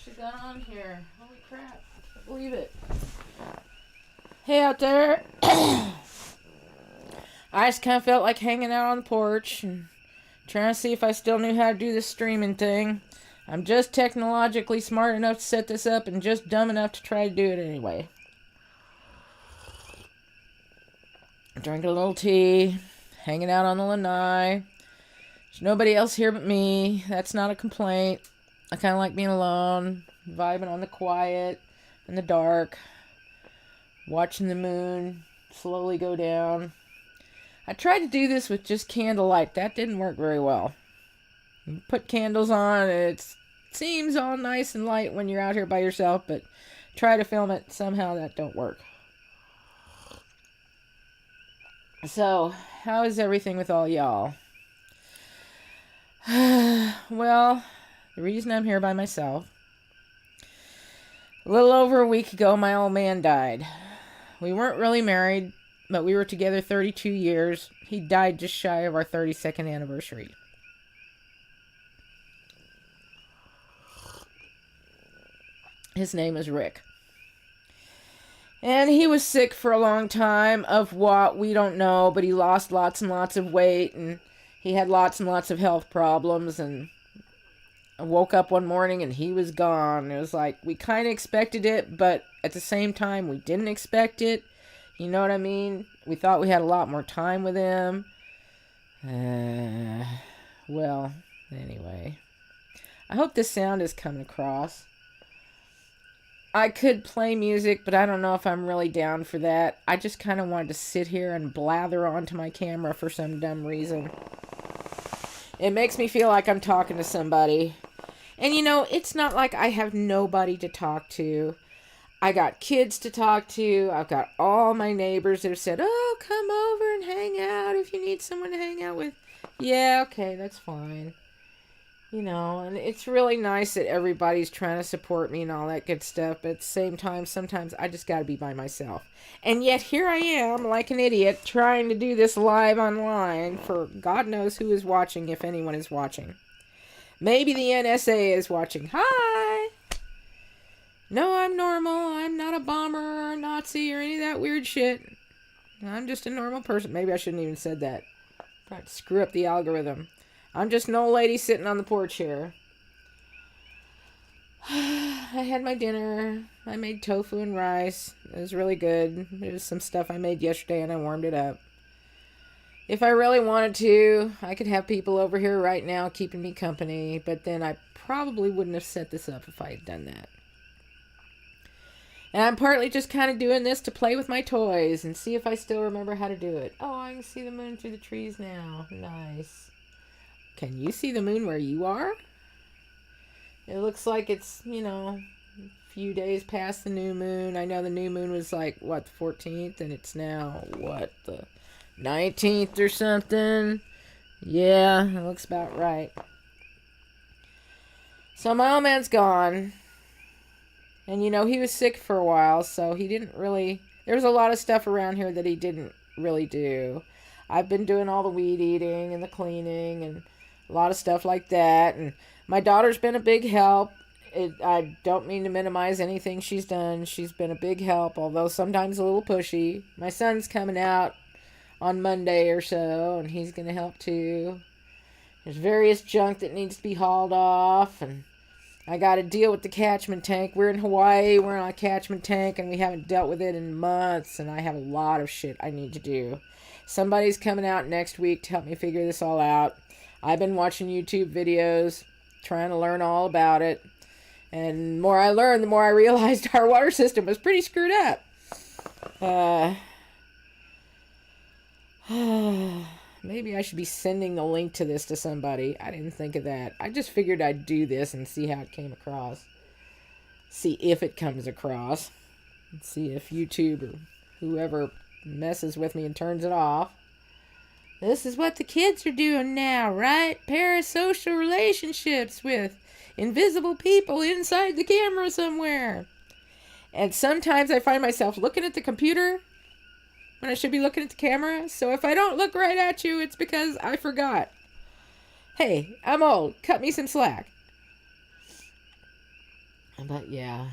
actually got on here. Holy crap. I can't believe it. Hey out there. I just kind of felt like hanging out on the porch and trying to see if I still knew how to do this streaming thing. I'm just technologically smart enough to set this up and just dumb enough to try to do it anyway. Drinking a little tea, hanging out on the lanai. There's nobody else here but me. That's not a complaint. I kind of like being alone, vibing on the quiet and the dark, watching the moon slowly go down. I tried to do this with just candlelight. That didn't work very well. You put candles on, it seems all nice and light when you're out here by yourself, but try to film it, somehow that don't work. So, how is everything with all y'all? Well, the reason I'm here by myself, a little over a week ago, my old man died. We weren't really married, but we were together 32 years. He died just shy of our 32nd anniversary. His name is Rick. And he was sick for a long time of what we don't know, but he lost lots and lots of weight, and he had lots and lots of health problems, and I woke up one morning and he was gone. It was like we kind of expected it, but at the same time we didn't expect it. You know what I mean? We thought we had a lot more time with him. Well, anyway. I hope this sound is coming across. I could play music, but I don't know if I'm really down for that. I just kind of wanted to sit here and blather onto my camera for some dumb reason. It makes me feel like I'm talking to somebody. And you know, it's not like I have nobody to talk to. I got kids to talk to. I've got all my neighbors that have said, oh, come over and hang out if you need someone to hang out with. Yeah, okay, that's fine. You know, and it's really nice that everybody's trying to support me and all that good stuff. But at the same time, sometimes I just got to be by myself. And yet here I am, like an idiot, trying to do this live online for God knows who is watching, if anyone is watching. Maybe the NSA is watching. Hi! No, I'm normal. I'm not a bomber or a Nazi or any of that weird shit. I'm just a normal person. Maybe I shouldn't even said that. Probably screw up the algorithm. I'm just an old lady sitting on the porch here. I had my dinner. I made tofu and rice. It was really good. It was some stuff I made yesterday and I warmed it up. If I really wanted to, I could have people over here right now keeping me company, but then I probably wouldn't have set this up if I had done that. And I'm partly just kind of doing this to play with my toys and see if I still remember how to do it. Oh, I can see the moon through the trees now. Nice. Can you see the moon where you are? It looks like it's, you know, a few days past the new moon. I know the new moon was like, what, the 14th? And it's now, what, the 19th or something? Yeah, it looks about right. So my old man's gone. And, you know, he was sick for a while, so he didn't really... There was a lot of stuff around here that he didn't really do. I've been doing all the weed eating and the cleaning and a lot of stuff like that. And my daughter's been a big help. I don't mean to minimize anything she's done. She's been a big help, although sometimes a little pushy. My son's coming out on Monday or so, and he's going to help too. There's various junk that needs to be hauled off, and I got to deal with the catchment tank. We're in Hawaii, we're on a catchment tank, and we haven't dealt with it in months, and I have a lot of shit I need to do. Somebody's coming out next week to help me figure this all out. I've been watching YouTube videos, trying to learn all about it. And the more I learned, the more I realized our water system was pretty screwed up. Maybe I should be sending the link to this to somebody. I didn't think of that. I just figured I'd do this and see how it came across. See if it comes across. See if YouTube or whoever messes with me and turns it off. This is what the kids are doing now, right? Parasocial relationships with invisible people inside the camera somewhere. And sometimes I find myself looking at the computer when I should be looking at the camera. So if I don't look right at you, it's because I forgot. Hey, I'm old. Cut me some slack. But yeah,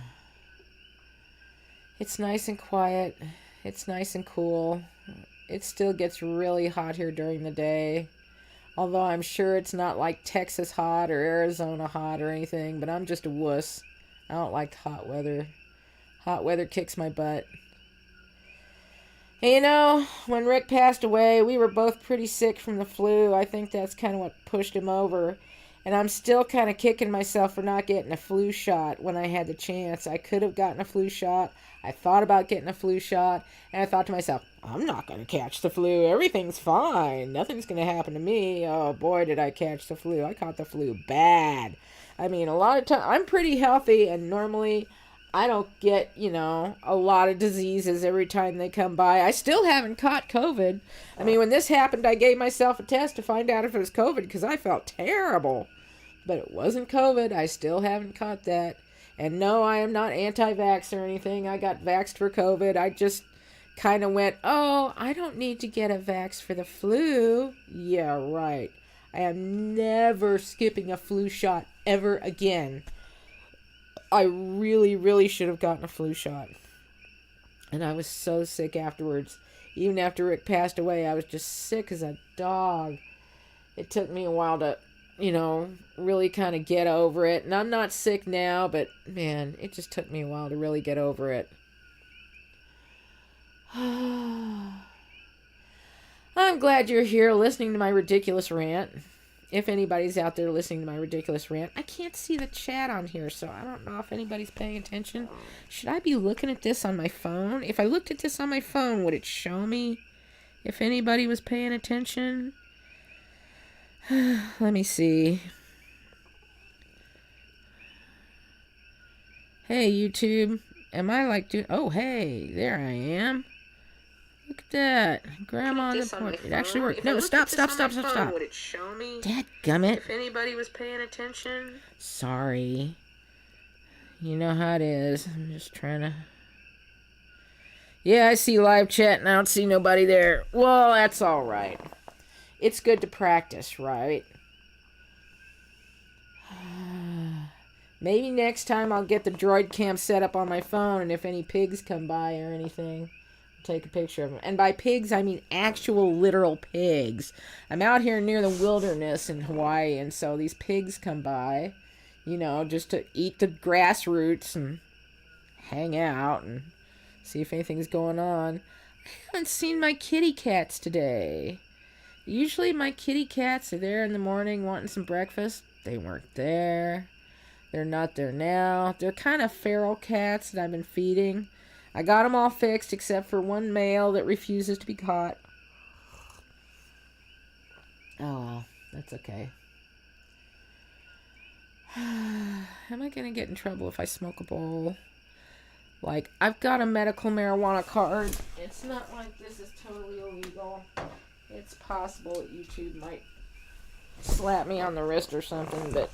it's nice and quiet. It's nice and cool. It still gets really hot here during the day. Although I'm sure it's not like Texas hot or Arizona hot or anything. But I'm just a wuss. I don't like hot weather. Hot weather kicks my butt. And you know, when Rick passed away, we were both pretty sick from the flu. I think that's kind of what pushed him over. And I'm still kind of kicking myself for not getting a flu shot when I had the chance. I could have gotten a flu shot. I thought about getting a flu shot. And I thought to myself, I'm not going to catch the flu. Everything's fine. Nothing's going to happen to me. Oh, boy, did I catch the flu. I caught the flu bad. I mean, a lot of times, I'm pretty healthy, and normally I don't get, a lot of diseases every time they come by. I still haven't caught COVID. I mean, when this happened, I gave myself a test to find out if it was COVID because I felt terrible. But it wasn't COVID. I still haven't caught that. And no, I am not anti-vax or anything. I got vaxxed for COVID. I just kind of went, oh, I don't need to get a vax for the flu. Yeah, right. I am never skipping a flu shot ever again. I really, really should have gotten a flu shot. And I was so sick afterwards. Even after Rick passed away, I was just sick as a dog. It took me a while to, really kind of get over it. And I'm not sick now, but man, it just took me a while to really get over it. I'm glad you're here listening to my ridiculous rant. If anybody's out there listening to my ridiculous rant, I can't see the chat on here, so I don't know if anybody's paying attention. Should I be looking at this on my phone? If I looked at this on my phone, would it show me if anybody was paying attention? Let me see. Hey, YouTube. Am I like doing... Oh, hey, there I am. Look at that. Grandma on the porch. It actually worked. No, stop. Would it show me Dadgummit. if anybody was paying attention? Sorry. You know how it is. I'm just trying to... Yeah, I see live chat and I don't see nobody there. Well, that's all right. It's good to practice, right? Maybe next time I'll get the droid cam set up on my phone, and if any pigs come by or anything, I'll take a picture of them. And by pigs, I mean actual literal pigs. I'm out here near the wilderness in Hawaii, and so these pigs come by, just to eat the grass roots and hang out and see if anything's going on. I haven't seen my kitty cats today. Usually my kitty cats are there in the morning wanting some breakfast. They weren't there. They're not there now. They're kind of feral cats that I've been feeding. I got them all fixed except for one male that refuses to be caught. Oh, well, that's okay. Am I going to get in trouble if I smoke a bowl? Like, I've got a medical marijuana card. It's not like this is totally illegal. It's possible that YouTube might slap me on the wrist or something, but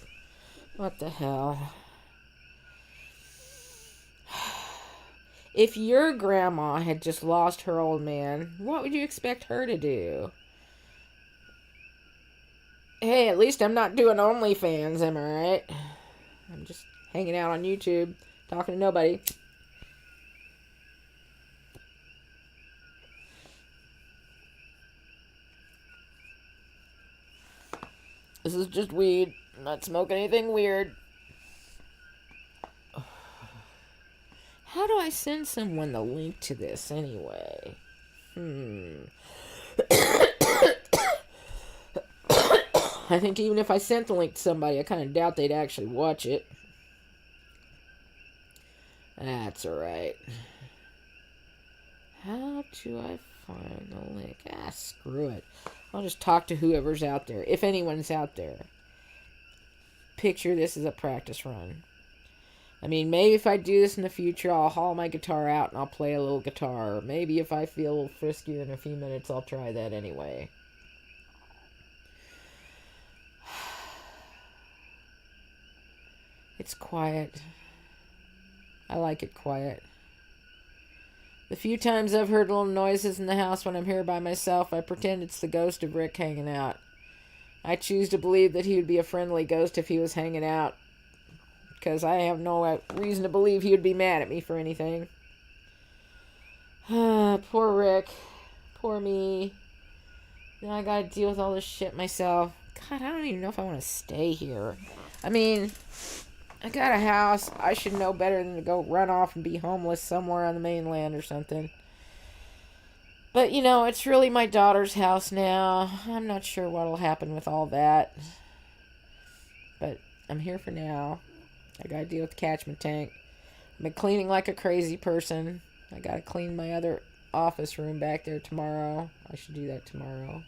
what the hell? If your grandma had just lost her old man, what would you expect her to do? Hey, at least I'm not doing OnlyFans, am I right? I'm just hanging out on YouTube, talking to nobody. This is just weed. I'm not smoking anything weird. How do I send someone the link to this anyway? I think even if I sent the link to somebody, I kind of doubt they'd actually watch it. That's alright. How do I find the link? Screw it. I'll just talk to whoever's out there. If anyone's out there. Picture this as a practice run. I mean, maybe if I do this in the future, I'll haul my guitar out and I'll play a little guitar. Or maybe if I feel a little friskier in a few minutes, I'll try that anyway. It's quiet. I like it quiet. The few times I've heard little noises in the house when I'm here by myself, I pretend it's the ghost of Rick hanging out. I choose to believe that he would be a friendly ghost if he was hanging out because I have no reason to believe he would be mad at me for anything. Poor Rick. Poor me. Now I gotta deal with all this shit myself. God, I don't even know if I want to stay here. I mean, I got a house. I should know better than to go run off and be homeless somewhere on the mainland or something. But, you know, it's really my daughter's house now. I'm not sure what'll happen with all that. But I'm here for now. I gotta deal with the catchment tank. I've been cleaning like a crazy person. I gotta clean my other office room back there tomorrow. I should do that tomorrow.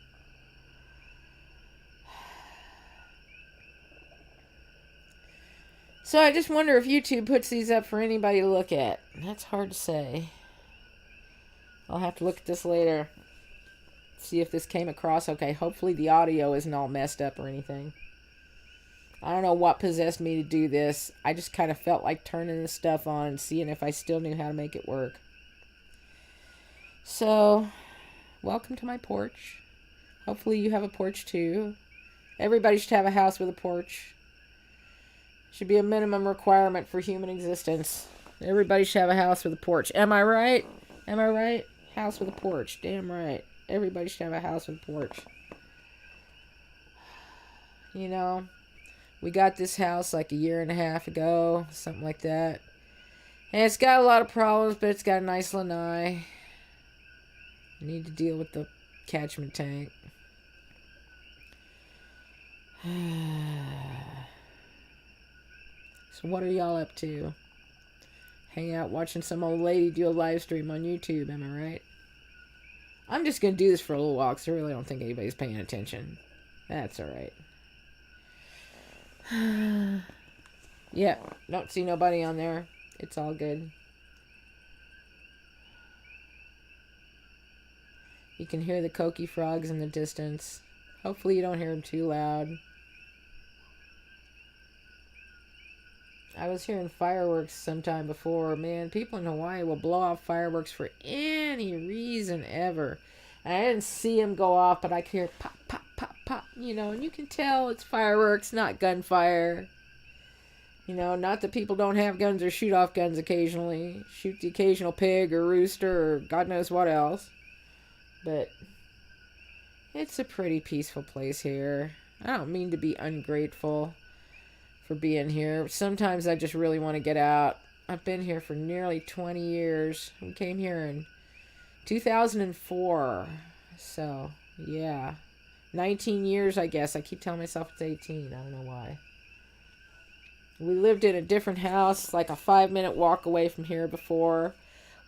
So I just wonder if YouTube puts these up for anybody to look at. That's hard to say. I'll have to look at this later. See if this came across okay. Hopefully the audio isn't all messed up or anything. I don't know what possessed me to do this. I just kind of felt like turning this stuff on and seeing if I still knew how to make it work. So, welcome to my porch. Hopefully you have a porch too. Everybody should have a house with a porch. Should be a minimum requirement for human existence. Everybody should have a house with a porch. Am I right? Am I right? House with a porch. Damn right. Everybody should have a house with a porch. You know, we got this house like a year and a half ago. Something like that. And it's got a lot of problems, but it's got a nice lanai. Need to deal with the catchment tank. So what are y'all up to? Hang out watching some old lady do a live stream on YouTube, am I right? I'm just going to do this for a little while because I really don't think anybody's paying attention. That's alright. Yeah, don't see nobody on there. It's all good. You can hear the coqui frogs in the distance. Hopefully you don't hear them too loud. I was hearing fireworks sometime before. Man, people in Hawaii will blow off fireworks for any reason ever. And I didn't see them go off, but I could hear pop, pop, pop, pop. You know, and you can tell it's fireworks, not gunfire. You know, not that people don't have guns or shoot off guns occasionally. Shoot the occasional pig or rooster or God knows what else. But it's a pretty peaceful place here. I don't mean to be ungrateful for being here. Sometimes I just really want to get out. I've been here for nearly 20 years. We came here in 2004. So, yeah. 19 years, I guess. I keep telling myself it's 18. I don't know why. We lived in a different house, like a 5-minute walk away from here before.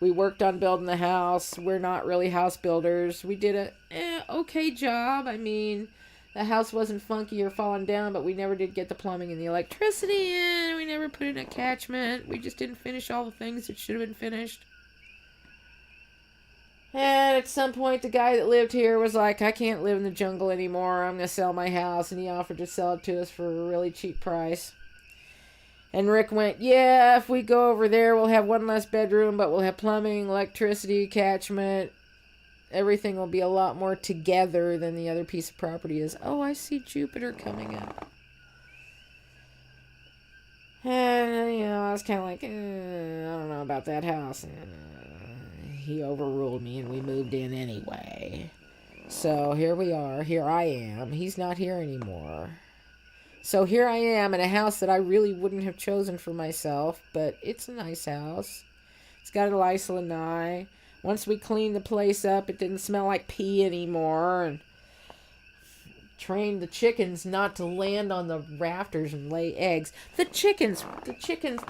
We worked on building the house. We're not really house builders. We did a okay job. I mean, the house wasn't funky or falling down, but we never did get the plumbing and the electricity in. We never put in a catchment. We just didn't finish all the things that should have been finished. And at some point, the guy that lived here was like, I can't live in the jungle anymore. I'm going to sell my house. And he offered to sell it to us for a really cheap price. And Rick went, yeah, if we go over there, we'll have one less bedroom, but we'll have plumbing, electricity, catchment. Everything will be a lot more together than the other piece of property is. Oh, I see Jupiter coming up. And, you know, I was kind of like, I don't know about that house. He overruled me and we moved in anyway. So here we are. Here I am. He's not here anymore. So here I am in a house that I really wouldn't have chosen for myself, but it's a nice house. It's got a nice lanai. Once we cleaned the place up, it didn't smell like pee anymore, and trained the chickens not to land on the rafters and lay eggs. The chickens,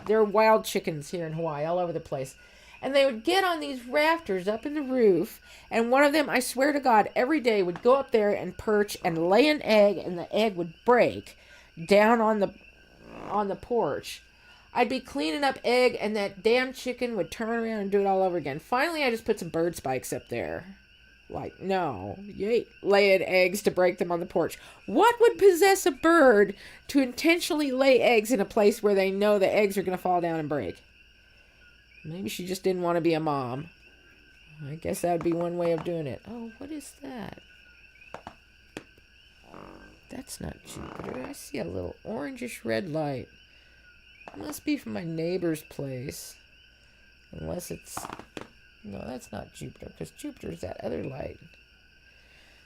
they're wild chickens here in Hawaii, all over the place. And they would get on these rafters up in the roof, and one of them, I swear to God, every day would go up there and perch and lay an egg, and the egg would break down on the porch. I'd be cleaning up egg, and that damn chicken would turn around and do it all over again. Finally, I just put some bird spikes up there. Like, no, you ain't laying eggs to break them on the porch. What would possess a bird to intentionally lay eggs in a place where they know the eggs are going to fall down and break? Maybe she just didn't want to be a mom. I guess that would be one way of doing it. Oh, what is that? That's not Jupiter. I see a little orangish red light. It must be from my neighbor's place. Unless it's... No, that's not Jupiter, because Jupiter's that other light.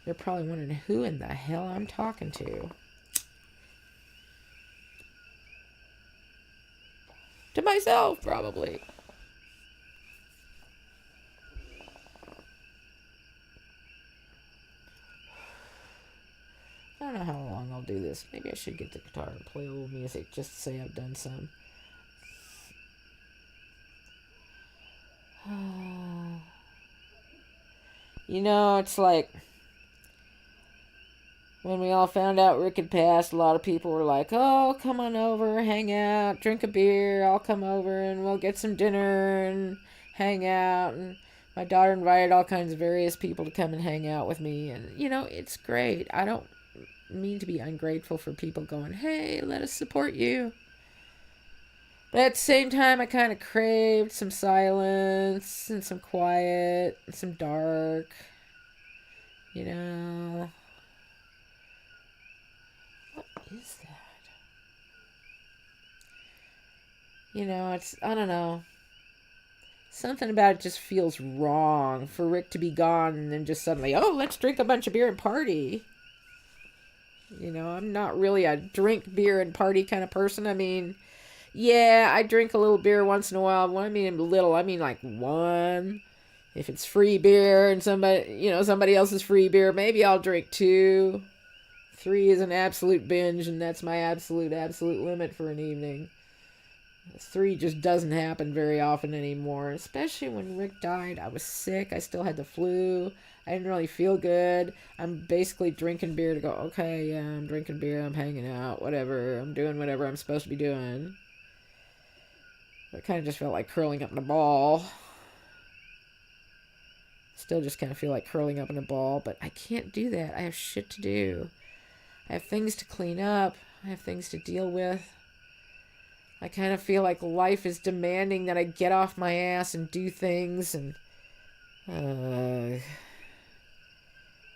They're probably wondering who in the hell I'm talking to. To myself, probably. I don't know how long I'll do this. Maybe I should get the guitar and play a little music just to say I've done some. You know, it's like when we all found out Rick had passed, a lot of people were like, oh, come on over, hang out, drink a beer, I'll come over and we'll get some dinner and hang out. And my daughter invited all kinds of various people to come and hang out with me. And, you know, it's great. I don't mean to be ungrateful for people going, hey, let us support you. But at the same time, I kind of craved some silence and some quiet and some dark. You know. What is that? You know, it's, I don't know. Something about it just feels wrong for Rick to be gone and then just suddenly, oh, let's drink a bunch of beer and party. You know, I'm not really a drink beer and party kind of person. I mean, yeah, I drink a little beer once in a while. When I mean little, I mean like one. If it's free beer and somebody else's free beer, maybe I'll drink two. 3 is an absolute binge, and that's my absolute limit for an evening. 3 just doesn't happen very often anymore, especially when Rick died. I was sick. I still had the flu. I didn't really feel good. I'm basically drinking beer to go, okay, yeah, I'm drinking beer. I'm hanging out, whatever. I'm doing whatever I'm supposed to be doing. It kind of just felt like curling up in a ball. Still just kind of feel like curling up in a ball, but I can't do that. I have shit to do. I have things to clean up. I have things to deal with. I kind of feel like life is demanding that I get off my ass and do things, and I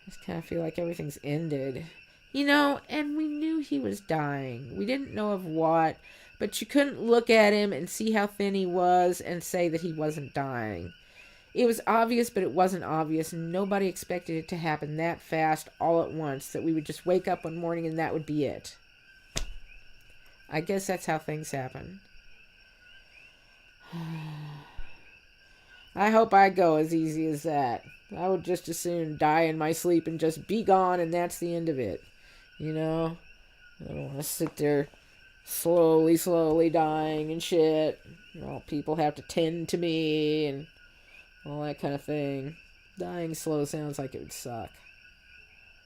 just kind of feel like everything's ended. You know, and we knew he was dying. We didn't know of what, but you couldn't look at him and see how thin he was and say that he wasn't dying. It was obvious, but it wasn't obvious, and nobody expected it to happen that fast all at once, that we would just wake up one morning and that would be it. I guess that's how things happen. I hope I go as easy as that. I would just as soon die in my sleep and just be gone, and that's the end of it. You know? I don't want to sit there slowly dying and shit. All people have to tend to me and all that kind of thing. Dying slow sounds like it would suck.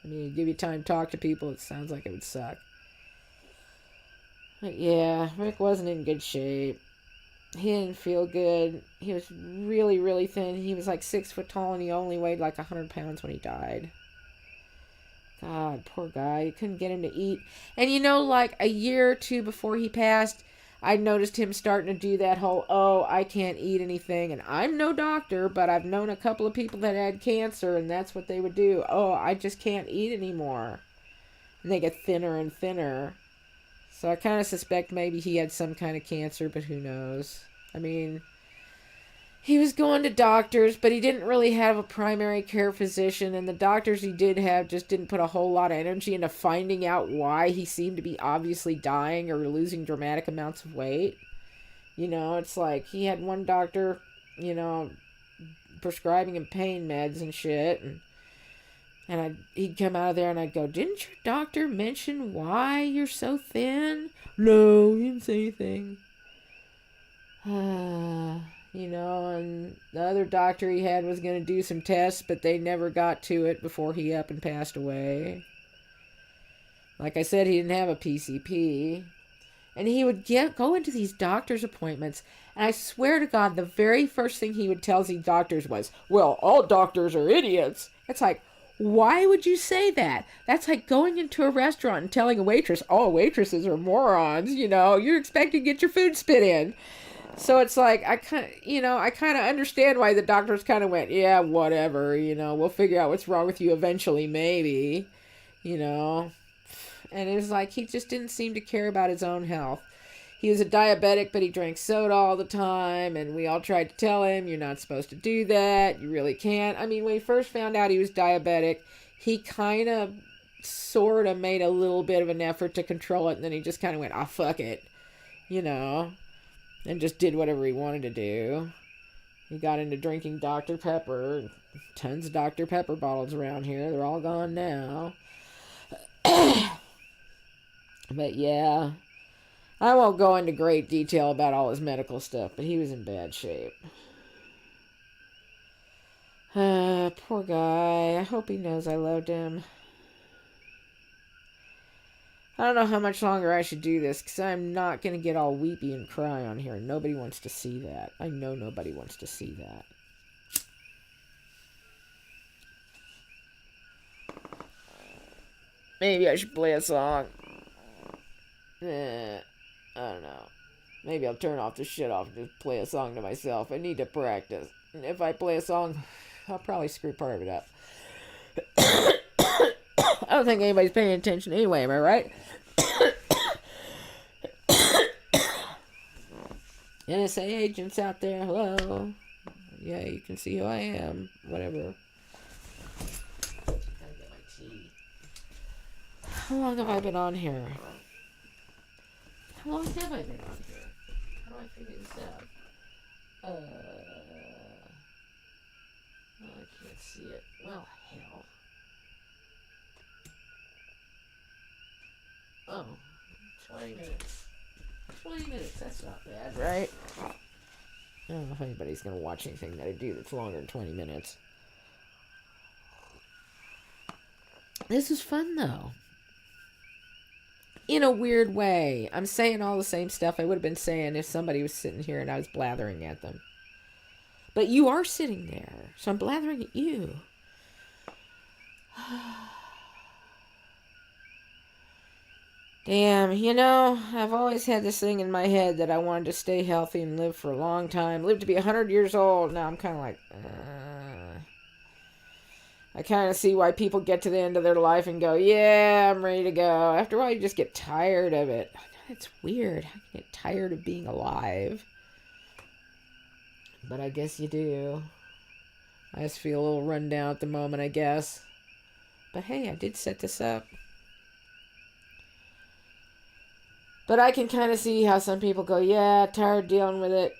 I mean, give you time to talk to people, it sounds like it would suck. But yeah, Rick wasn't in good shape. He didn't feel good. He was really, really thin. He was like 6 foot tall, and he only weighed like 100 pounds when he died. God, poor guy. You couldn't get him to eat. And you know, like a year or two before he passed, I noticed him starting to do that whole, oh, I can't eat anything. And I'm no doctor, but I've known a couple of people that had cancer, and that's what they would do. Oh, I just can't eat anymore. And they get thinner and thinner. So I kind of suspect maybe he had some kind of cancer, but who knows? I mean, he was going to doctors, but he didn't really have a primary care physician, and the doctors he did have just didn't put a whole lot of energy into finding out why he seemed to be obviously dying or losing dramatic amounts of weight. You know, it's like he had one doctor, you know, prescribing him pain meds and shit, and he'd come out of there and I'd go, didn't your doctor mention why you're so thin? No, he didn't say anything. You know, and the other doctor he had was going to do some tests, but they never got to it before he up and passed away. Like I said, he didn't have a PCP. And he would go into these doctor's appointments, and I swear to God, the very first thing he would tell these doctors was, well, all doctors are idiots. It's like, why would you say that? That's like going into a restaurant and telling a waitress, all waitresses are morons, you know, you're expected to get your food spit in. So it's like, I kind of understand why the doctors kind of went, yeah, whatever, you know, we'll figure out what's wrong with you eventually, maybe, you know. And it was like, he just didn't seem to care about his own health. he was a diabetic, but he drank soda all the time, and we all tried to tell him, you're not supposed to do that, you really can't. I mean, when he first found out he was diabetic, he kind of sort of made a little bit of an effort to control it, and then he just kind of went, fuck it, and just did whatever he wanted to do. He got into drinking Dr. Pepper. Tons of Dr. Pepper bottles around here. They're all gone now. But yeah, I won't go into great detail about all his medical stuff, but he was in bad shape. Poor guy. I hope he knows I loved him. I don't know how much longer I should do this, because I'm not going to get all weepy and cry on here. Nobody wants to see that. I know nobody wants to see that. Maybe I should play a song. I don't know. Maybe I'll turn off the shit off and just play a song to myself. I need to practice. And if I play a song, I'll probably screw part of it up. I don't think anybody's paying attention anyway, am I right? NSA agents out there, hello. Yeah, you can see who I am. Whatever. Gotta get my tea. How long have I been on here? How long have I been on here? How do I figure this out? I can't see it. Well, hell. Oh, 20 minutes. 20 minutes, that's not bad, right? I don't know if anybody's going to watch anything that I do that's longer than 20 minutes. This is fun, though. In a weird way. I'm saying all the same stuff I would have been saying if somebody was sitting here and I was blathering at them. But you are sitting there, so I'm blathering at you. Damn, I've always had this thing in my head that I wanted to stay healthy and live for a long time. Live to be 100 years old. Now I'm kind of like, I kind of see why people get to the end of their life and go, yeah, I'm ready to go. After a while, you just get tired of it. It's weird. I get tired of being alive. But I guess you do. I just feel a little run down at the moment, I guess. But hey, I did set this up. But I can kind of see how some people go, yeah, tired dealing with it.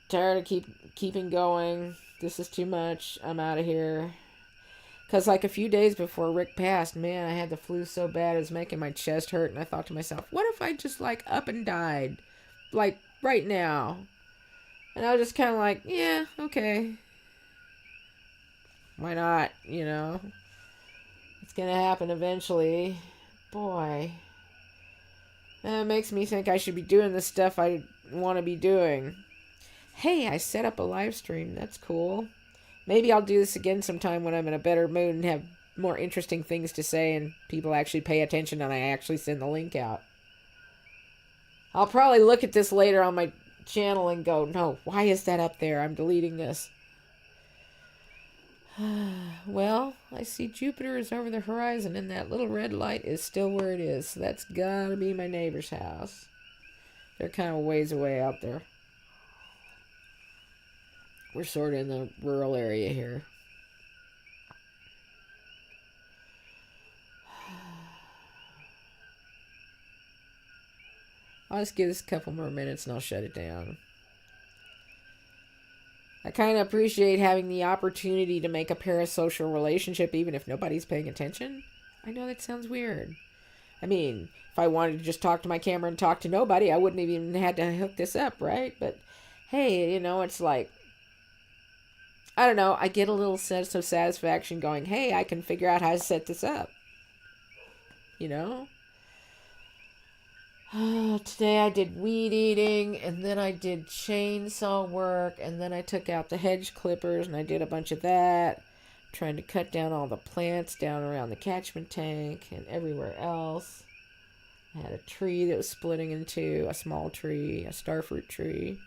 Tired of keeping going. This is too much. I'm out of here. Because like a few days before Rick passed, man, I had the flu so bad it was making my chest hurt. And I thought to myself, what if I just like up and died? Like right now. And I was just kind of like, yeah, okay. Why not, It's going to happen eventually. Boy. That makes me think I should be doing the stuff I want to be doing. Hey, I set up a live stream. That's cool. Maybe I'll do this again sometime when I'm in a better mood and have more interesting things to say and people actually pay attention and I actually send the link out. I'll probably look at this later on my channel and go, no, why is that up there? I'm deleting this. Well, I see Jupiter is over the horizon and that little red light is still where it is. So that's gotta be my neighbor's house. They're kind of ways away out there. We're sort of in the rural area here. I'll just give this a couple more minutes and I'll shut it down. I kind of appreciate having the opportunity to make a parasocial relationship even if nobody's paying attention. I know that sounds weird. I mean, if I wanted to just talk to my camera and talk to nobody, I wouldn't have even had to hook this up, right? But hey, it's like, I don't know, I get a little sense of satisfaction going, hey, I can figure out how to set this up. Today I did weed eating, and then I did chainsaw work, and then I took out the hedge clippers, and I did a bunch of that, trying to cut down all the plants down around the catchment tank and everywhere else. I had a tree that was splitting in two, a small tree, a starfruit tree.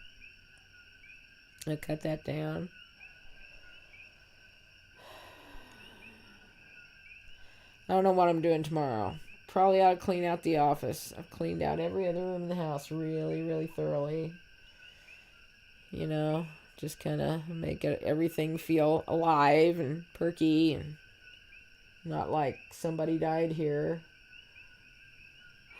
I cut that down. I don't know what I'm doing tomorrow. probably ought to clean out the office. I've cleaned out every other room in the house really, really thoroughly. You know, just kind of make everything feel alive and perky and not like somebody died here.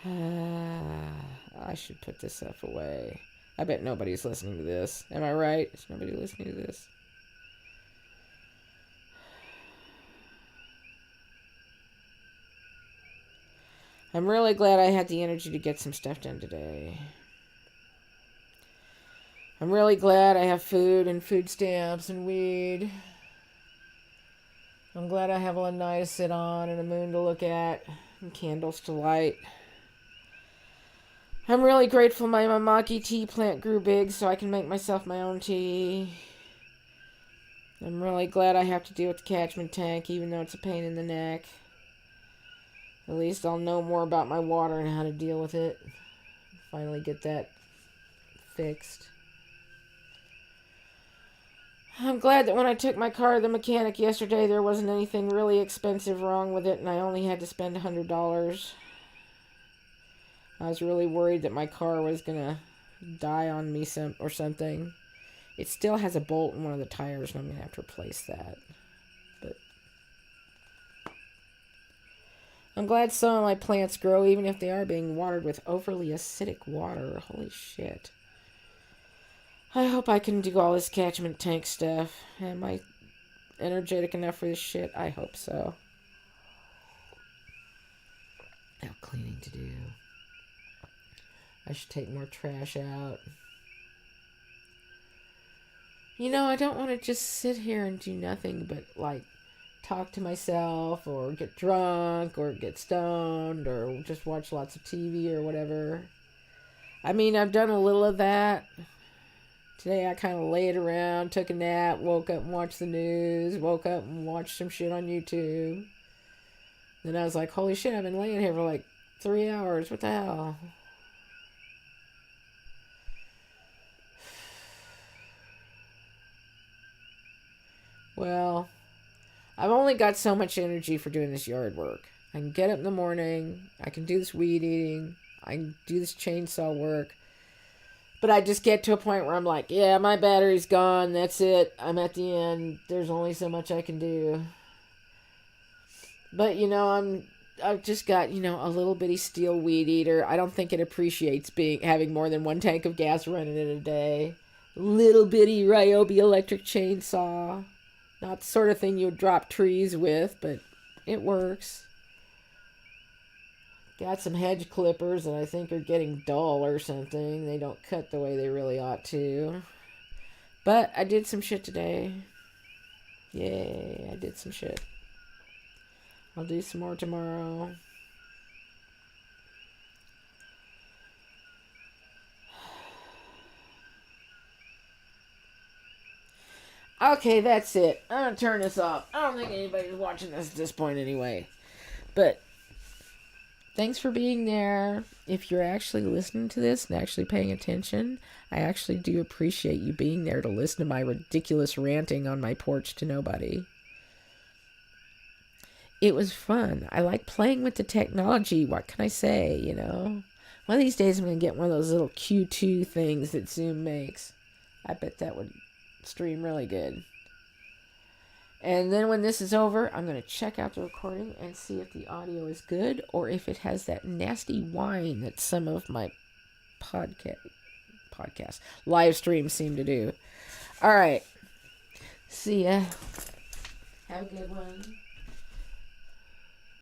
I should put this stuff away. I bet nobody's listening to this. Am I right? Is nobody listening to this? I'm really glad I had the energy to get some stuff done today. I'm really glad I have food and food stamps and weed. I'm glad I have a night to sit on and a moon to look at and candles to light. I'm really grateful my Mamaki tea plant grew big so I can make myself my own tea. I'm really glad I have to deal with the catchment tank even though it's a pain in the neck. At least I'll know more about my water and how to deal with it. Finally get that fixed. I'm glad that when I took my car to the mechanic yesterday, there wasn't anything really expensive wrong with it, and I only had to spend $100. I was really worried that my car was going to die on me or something. It still has a bolt in one of the tires, and I'm going to have to replace that. But I'm glad some of my plants grow, even if they are being watered with overly acidic water. Holy shit. I hope I can do all this catchment tank stuff. Am I energetic enough for this shit? I hope so. Now cleaning to do. I should take more trash out. You know, I don't want to just sit here and do nothing but, like, talk to myself or get drunk or get stoned or just watch lots of TV or whatever. I mean, I've done a little of that. Today I kind of laid around, took a nap, woke up and watched the news, woke up and watched some shit on YouTube. Then I was like, holy shit, I've been laying here for like 3 hours. What the hell? Well, I've only got so much energy for doing this yard work. I can get up in the morning, I can do this weed eating, I can do this chainsaw work. But I just get to a point where I'm like, yeah, my battery's gone, that's it, I'm at the end, there's only so much I can do. But, you know, I've just got, you know, a little bitty steel weed eater. I don't think it appreciates having more than one tank of gas running in a day. Little bitty Ryobi electric chainsaw. Not the sort of thing you would drop trees with, but it works. Got some hedge clippers that I think are getting dull or something. They don't cut the way they really ought to. But I did some shit today. Yay, I did some shit. I'll do some more tomorrow. Okay, that's it. I'm gonna turn this off. I don't think anybody's watching this at this point anyway. But thanks for being there. If you're actually listening to this and actually paying attention, I actually do appreciate you being there to listen to my ridiculous ranting on my porch to nobody. It was fun. I like playing with the technology. What can I say, you know? One of these days I'm going to get one of those little Q2 things that Zoom makes. I bet that would stream really good. And then when this is over, I'm going to check out the recording and see if the audio is good or if it has that nasty whine that some of my podcast live streams seem to do. All right. See ya. Have a good one.